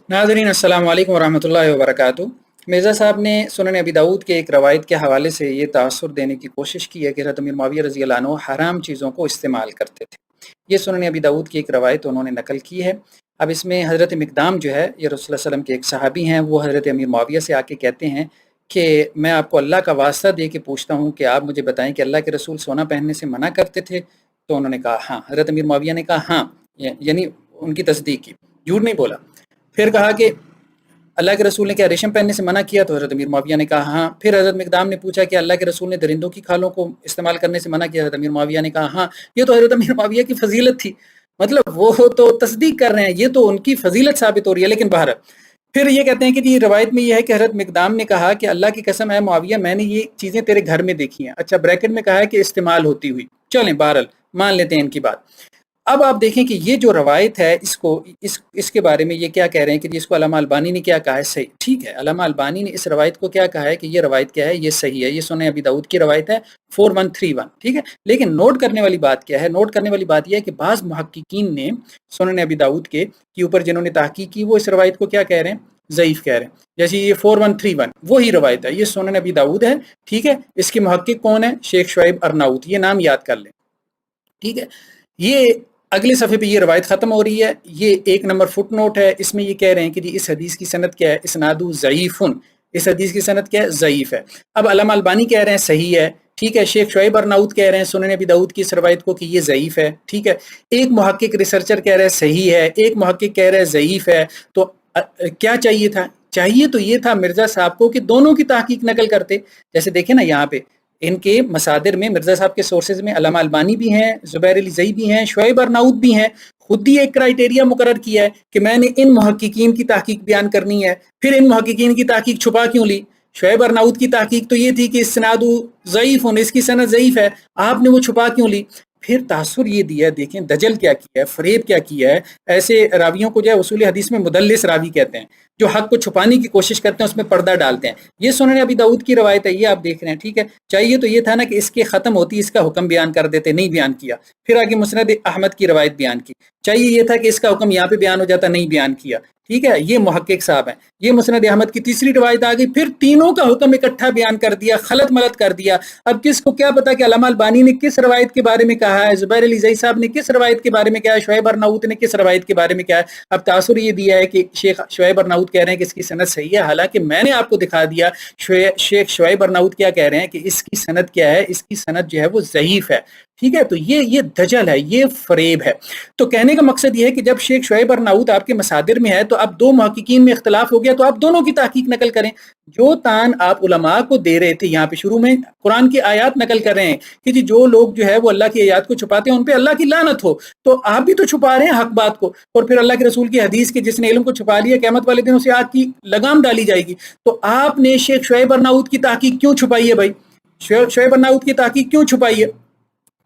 नाज़रीन अस्सलाम वालेकुम वरहमतुल्लाहि वबरकातुहू। मिर्ज़ा साहब ने सुनन अबी दाऊद के एक रवायत के हवाले से ये तासुर देने की कोशिश की है कि हज़रत अमीर मुआविया रज़ी अल्लाह अन्हु हराम चीज़ों को इस्तेमाल करते थे। ये सुनन अबी दाऊद की एक रवायत उन्होंने नकल की है। अब इसमें हज़रत मिक़दाम जो है ये रसूल सल्लल्लाहु अलैहि वसल्लम के एक सहाबी हैं, वो हज़रत अमीर मुआविया से आके कहते हैं कि मैं आपको अल्लाह का वास्ता दे के पूछता हूँ कि आप मुझे बताएं कि अल्लाह के रसूल सोना पहनने से मना करते थे? तो उन्होंने कहा हाँ। हज़रत अमीर मुआविया ने कहा हाँ, यानी उनकी तस्दीक की, झूठ नहीं बोला। फिर कहा कि अल्लाह के रसूल ने क्या रेशम पहनने से मना किया? तो हज़रत अमीर मुआविया ने कहा हाँ। फिर हज़रत मिक़दाम ने पूछा कि अल्लाह के रसूल ने दरिंदों की खालों को इस्तेमाल करने से मना किया? हज़रत अमीर मुआविया ने कहा हाँ। ये तो हज़रत अमीर मुआविया की फजीलत थी, मतलब वो तो तस्दीक कर रहे हैं, ये तो उनकी फजीलत साबित हो रही है। लेकिन बहरहाल फिर ये कहते हैं कि जी रवायत में ये है कि हज़रत मिक़दाम ने कहा कि अल्लाह की कसम है मुआविया, मैंने ये चीज़ें तेरे घर में देखी हैं। अच्छा, ब्रैकेट में कहा है कि इस्तेमाल होती हुई। चलें बहरहाल मान लेते हैं इनकी बात। अब आप देखें कि ये जो रवायत है इसके बारे में ये क्या कह रहे हैं कि जिसको अल्लामा अलबानी ने क्या कहा है सही। ठीक है, अल्लामा अलबानी ने इस रवायत को क्या कहा है कि ये रवायत क्या है, ये सही है, ये सुनन अबी दाऊद की रवायत है 4131। ठीक है, लेकिन नोट करने वाली बात क्या है? नोट करने वाली बात यह है कि बाज़ मुहक्किकीन ने सुनन अबी दाऊद के ऊपर जिन्होंने तहकीक की वो इस रवायत को क्या कह रहे हैं? ज़ईफ़ कह रहे हैं। जैसे ये 4131 वही रवायत है, ये सुनन अबी दाऊद है। ठीक है, इसके मुहक्किक कौन है? शेख शुएब अरनाउत, ये नाम याद कर लें। ठीक है, ये अगले सफ़े पे ये रवायत ख़त्म हो रही है। ये 1 नंबर फुट नोट है, इसमें ये कह रहे हैं कि जी इस हदीस की सनद क्या है? इस्नादु ज़ईफ़ुन, इस हदीस की सनद क्या है? ज़ईफ़ है। अब अल्लामा अलबानी कह रहे हैं सही है। ठीक है, शेख शुएब अरनाउत कह रहे हैं सुनन अबी दाऊद की इस रवायत को कि ये ज़ईफ़ है। ठीक है, एक मुहक्किक रिसर्चर कह रहा है सही है, एक मुहक्किक कह रहा है ज़ईफ़ है। तो क्या चाहिए था? चाहिए तो ये था मिर्ज़ा साहब को कि दोनों की तहकीक नकल करते। जैसे देखें ना यहाँ पे इनके मसादिर में मिर्ज़ा साहब के सोर्सेज में अल्लामा अलबानी भी हैं, ज़ुबैर अली ज़ई भी हैं, शुएब अरनाउत भी हैं। खुद ही एक क्राइटेरिया मुकर्रर किया है कि मैंने इन मुहक्किकीन की तहकीक बयान करनी है। फिर इन मुहक्किकीन की तहकीक छुपा क्यों ली? शुएब अरनाउत की तहकीक तो ये थी कि इस्नादु ज़ईफ़ुन, इसकी सनद ज़ईफ़ है, आपने वो छुपा क्यों ली? फिर तासुर ये दिया है, देखें दजल क्या किया है, फरेब क्या किया है। ऐसे रावियों को जो है उसूल हदीस में मुदल्लिस रावी कहते हैं, जो हक को छुपाने की कोशिश करते हैं, उसमें पर्दा डालते हैं। ये सुनन अबी दाऊद की रवायत है, ये आप देख रहे हैं। ठीक है, चाहिए तो ये था ना कि इसके ख़त्म होती इसका हुक्म बयान कर देते, नहीं बयान किया। फिर आगे मुस्नद अहमद की रवायत बयान की, चाहिए ये था कि इसका हुक्म यहाँ पे बयान हो जाता, नहीं बयान किया। ठीक है, ये मुहक्किक साहब हैं। ये मुस्नद अहमद की तीसरी रवायत आ गई, फिर तीनों का हुक्म इकट्ठा बयान कर दिया, खलत मलत कर दिया। अब किसको क्या पता कि अल्लामा अलबानी ने किस रवायत के बारे में कहा है, ज़ुबैर अली ज़ई साहब ने किस रवायत के बारे में कहा है, शुएब अरनाउत ने किस रवायत के बारे में कहा है। अब तासुर ये दिया है कि शेख शुएब अरनाउत कह रहे हैं कि इसकी सनद सही है, हालांकि मैंने आपको दिखा दिया शेख शुएब अरनाउत क्या कह रहे हैं कि इसकी सनद क्या है, इसकी सनद जो है वो ज़ईफ़ है। ठीक है, तो ये दजल है, ये फरेब है। तो कहने का मकसद ये है कि जब शेख शुएब अरनाउत आपके मसादिर में है तो अब दो मुहक्किकीन में इख्तलाफ हो गया, तो आप दोनों की तहकीक नकल करें। जो तान आप उलमा को दे रहे थे, यहाँ पे शुरू में कुरान की आयत नकल कर रहे हैं कि जी जो लोग जो है वो अल्लाह की आयत को छुपाते हैं उन पे अल्लाह की लानत हो, तो आप भी तो छुपा रहे हैं हक बात को। और फिर अल्लाह के रसूल की हदीस के जिसने इल्म को छुपा लिया क़यामत वाले दिन उसे आग की लगाम डाली जाएगी। तो आपने शेख शुएब अरनाउत की तहकीक क्यों छुपाई है भाई? शुएब अरनाउत की तहकीक क्यों छुपाई है?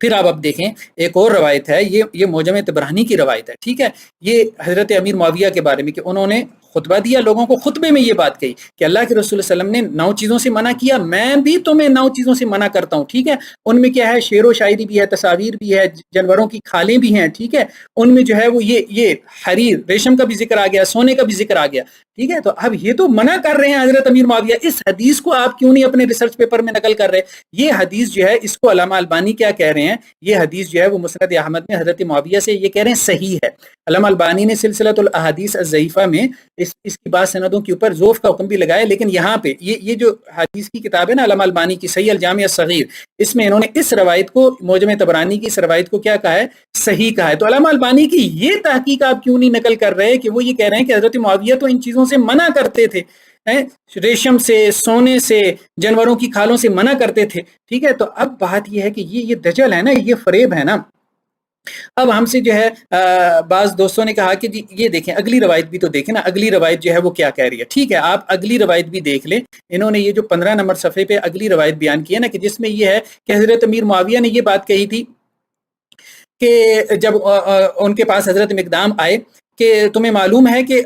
फिर आप अब देखें एक और रवायत है, ये मोजम तबरानी की रवायत है। ठीक है, ये हज़रत अमीर मुआविया के बारे में कि उन्होंने खुतबा दिया, लोगों को खुतबे में ये बात कही कि अल्लाह के रसूल सल्लल्लाहु अलैहि वसल्लम ने 9 चीज़ों से मना किया, मैं भी तुम्हें 9 चीज़ों से मना करता हूँ। ठीक है, उनमें क्या है? शेर व शायरी भी है, तस्वीर भी है, जानवरों की खालें भी हैं। ठीक है, उनमें जो है वो ये हरीर रेशम का भी जिक्र आ गया, सोने का भी जिक्र आ गया। ठीक है, तो अब ये तो मना कर रहे हैं हज़रत अमीर मुआविया, इस हदीस को आप क्यों नहीं अपने रिसर्च पेपर में नकल कर रहे? ये हदीस जो है इसको अल्लामा अलबानी क्या कह रहे हैं, ये हदीस जो है वो मुस्नद अहमद में हज़रत मुआविया से ये कह रहे हैं सही है। अल्लामा अलबानी ने सिलसिलतुल अहादीस अज़-ज़ईफ़ा में इसकी बात सनदों के ऊपर ज़ोफ़ का हुक्म भी लगाया। लेकिन यहाँ पे ये जो हदीस की किताब है ना अल्लामा अलबानी की सही अल-जामी अस-सग़ीर, इसमें इन्होंने इस रवायत को मोजम तबरानी की इस रवायत को क्या कहा है? सही कहा है। तो अल्लामा अलबानी की ये तहकीक आप क्यों नहीं नकल कर रहे कि वो ये कह रहे हैं कि हज़रत मुआविया तो इन चीज़ों से मना करते थे, रेशम से, सोने से, जानवरों की खालों से मना करते थे। ठीक है, तो अब बात यह है कि ये दजल है ना, ये फरेब है ना। अब हमसे जो है बाज़ दोस्तों ने कहा कि जी ये देखें अगली रवायत भी तो देखें ना, अगली रवायत जो है वो क्या कह रही है। ठीक है, आप अगली रवायत भी देख लें। इन्होंने ये जो 15 नंबर सफ़े पे अगली रवायत बयान की है ना, कि जिसमें ये है कि हज़रत अमीर मुआविया ने ये बात कही थी कि जब उनके पास हज़रत मिक़दाम आए कि तुम्हें मालूम है कि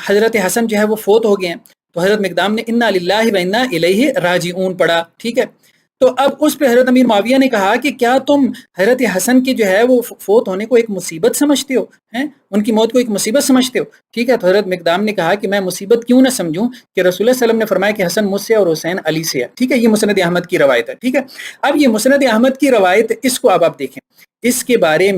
हज़रत हसन जो है वो फ़ौत हो गए हैं। तो हज़रत मिक़दाम ने इन्ना लिल्लाहि व इन्ना इलैहि राजिऊन पढ़ा। ठीक है, تو اب اس پہ حضرت امیر معاویہ نے کہا کہ کیا تم حضرت حسن کی جو ہے وہ فوت ہونے کو ایک مصیبت سمجھتے ہو ہیں، ان کی موت کو ایک مصیبت سمجھتے ہو؟ ٹھیک ہے، تو حضرت مقدام نے کہا کہ میں مصیبت کیوں نہ سمجھوں کہ رسول اللہ صلی اللہ علیہ وسلم نے فرمایا کہ حسن مجھ سے اور حسین علی سے ہے۔ ٹھیک ہے، یہ مسند احمد کی روایت ہے۔ ٹھیک ہے، اب یہ مسند احمد کی روایت، اس کو اب آپ دیکھیں، اس کے بارے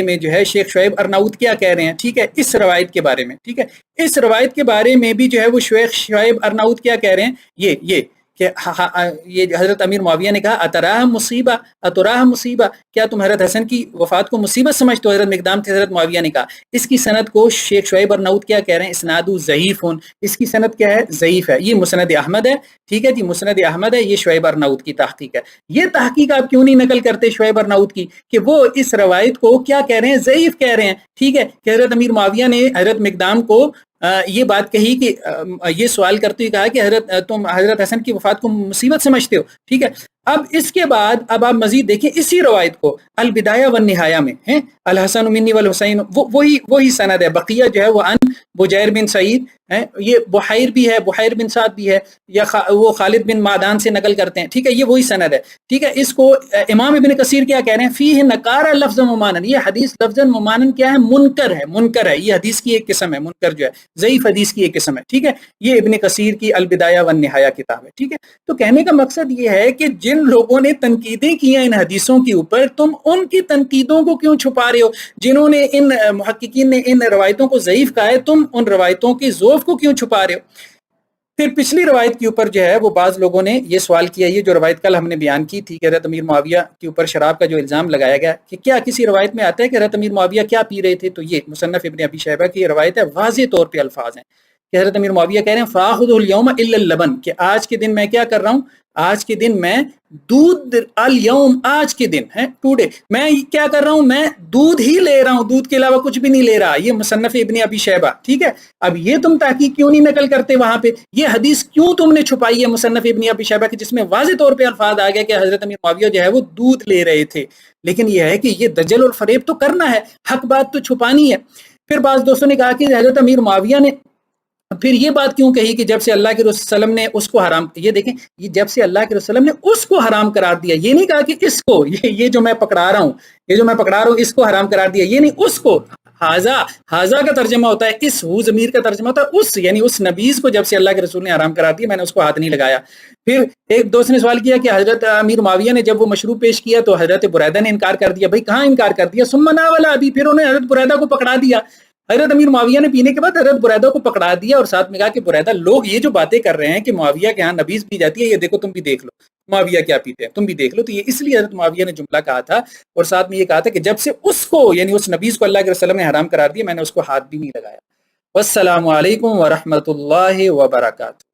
میں جو ہے شیخ شعیب ارناؤت کیا کہہ رہے ہیں۔ ٹھیک ہے، اس روایت کے بارے میں، ٹھیک ہے، اس روایت کے بارے میں بھی جو ہے وہ شیخ شعیب ارناؤت کیا کہہ رہے ہیں، یہ کہ یہ حضرت امیر معاویہ نے کہا اتراہ مصیبہ، کیا تم حضرت حسن کی وفات کو مصیبت سمجھتے ہو؟ حضرت مقدام تھے، حضرت معاویہ نے کہا۔ اس کی سند کو شیخ شعیب ارناؤت کیا کہہ رہے ہیں، اسناد ضعیف، اس کی سند کیا ہے، ضعیف ہے۔ یہ مسند احمد ہے، ٹھیک ہے جی، مسند احمد ہے، یہ شعیب ارناؤت کی تحقیق ہے۔ یہ تحقیق آپ کیوں نہیں نقل کرتے شعیب ارناؤت کی کہ وہ اس روایت کو کیا کہہ رہے ہیں، ضعیف کہہ رہے ہیں۔ ٹھیک ہے، کہ حضرت امیر معاویہ نے حضرت مقدام کو یہ بات کہی کہ یہ سوال کرتے ہوئے کہا کہ تم حضرت حسن کی وفات کو مصیبت سمجھتے ہو۔ ٹھیک ہے، اب اس کے بعد اب آپ مزید دیکھیں اسی روایت کو البدایہ والنہایہ میں ہیں، الحسن منی والحسین، وہی سند ہے۔ بقیہ جو ہے وہ ان بجیر بن سعید ہے، یہ بحیر بھی ہے، بحیر بن سعد بھی ہے، یا وہ خالد بن معدان سے نقل کرتے ہیں۔ ٹھیک ہے، یہ وہی سند ہے۔ ٹھیک ہے، اس کو امام ابن کثیر کیا کہہ رہے ہیں، فیہ نکارہ لفظ ممانن، یہ حدیث لفظ ممانن کیا ہے، منکر ہے، یہ حدیث کی ایک قسم ہے، منکر جو ہے ضعیف حدیث کی ایک قسم ہے۔ ٹھیک ہے، یہ ابن کثیر کی البدایہ والنہایہ کتاب ہے۔ ٹھیک ہے، تو کہنے کا مقصد یہ ہے کہ جن لوگوں نے تنقیدیں کی ہیں ان حدیثوں کے اوپر، تم ان کی تنقیدوں کو کیوں چھپا رہے ہو؟ جنہوں نے ان محققین نے ان روایتوں کو ضعیف کہا ہے، تم ان روایتوں کی ذوف کو کیوں چھپا رہے ہو؟ پھر پچھلی روایت کے اوپر جو ہے وہ بعض لوگوں نے یہ سوال کیا، یہ جو روایت کل ہم نے بیان کی تھی کہ حضرت امیر معاویہ کے اوپر شراب کا جو الزام لگایا گیا کہ کیا کسی روایت میں آتا ہے کہ حضرت امیر معاویہ کیا پی رہے تھے؟ تو یہ مصنف ابن ابی شیبہ کی یہ روایت ہے، واضح طور پہ الفاظ ہیں کہ حضرت امیر معاویہ کہہ رہے ہیں فاخذ اليوم الا اللبن، کہ آج کے دن میں کیا کر رہا ہوں، آج کے دن میں دودھ، اليوم آج کے دن ہے، ٹوڈے، میں کیا کر رہا ہوں، میں دودھ ہی لے رہا ہوں، دودھ کے علاوہ کچھ بھی نہیں لے رہا۔ یہ مصنف ابن ابی شیبہ۔ ٹھیک ہے، اب یہ تم تحقیق کیوں نہیں نقل کرتے وہاں پہ، یہ حدیث کیوں تم نے چھپائی ہے مصنف ابن ابی شیبہ کی، جس میں واضح طور پہ الفاظ آ گیا کہ حضرت امیر معاویہ جو ہے وہ دودھ لے رہے تھے۔ لیکن یہ ہے کہ یہ دجل اور فریب تو کرنا ہے، حق بات تو چھپانی ہے۔ پھر بعض دوستوں نے کہا کہ حضرت امیر معاویہ نے پھر یہ بات کیوں کہی کہ جب سے اللہ کے رسول صلی اللہ علیہ وسلم نے اس کو حرام، یہ دیکھیں، یہ جب سے اللہ کے رسول صلی اللہ علیہ وسلم نے اس کو حرام قرار دیا، یہ نہیں کہا کہ اس کو، یہ جو میں پکڑا رہا ہوں اس کو حرام قرار دیا، یہ نہیں، اس کو، حاضہ کا ترجمہ ہوتا ہے اس، ہو ضمیر کا ترجمہ ہوتا ہے اس، یعنی اس نبیذ کو جب سے اللہ کے رسول نے حرام قرار دیا میں نے اس کو ہاتھ نہیں لگایا۔ پھر ایک دوست نے سوال کیا کہ حضرت امیر معاویہ نے جب وہ مشروب پیش کیا تو حضرت بریدہ نے انکار کر دیا۔ بھائی کہاں انکار کر دیا، ثم ناول ابھی، پھر انہوں نے حضرت بریدہ کو پکڑا دیا۔ حضرت امیر معاویہ نے پینے کے بعد حضرت بریدہ کو پکڑا دیا اور ساتھ میں کہا کہ بریدہ، لوگ یہ جو باتیں کر رہے ہیں کہ معاویہ کے ہاں نبیذ پی جاتی ہے، یہ دیکھو تم بھی دیکھ لو معاویہ کیا پیتے ہیں، تم بھی دیکھ لو۔ تو یہ اس لیے حضرت معاویہ نے جملہ کہا تھا اور ساتھ میں یہ کہا تھا کہ جب سے اس کو، یعنی اس نبیذ کو اللہ کے رسول نے حرام قرار دیا میں نے اس کو ہاتھ بھی نہیں لگایا۔ والسلام علیکم ورحمۃ اللہ وبرکاتہ۔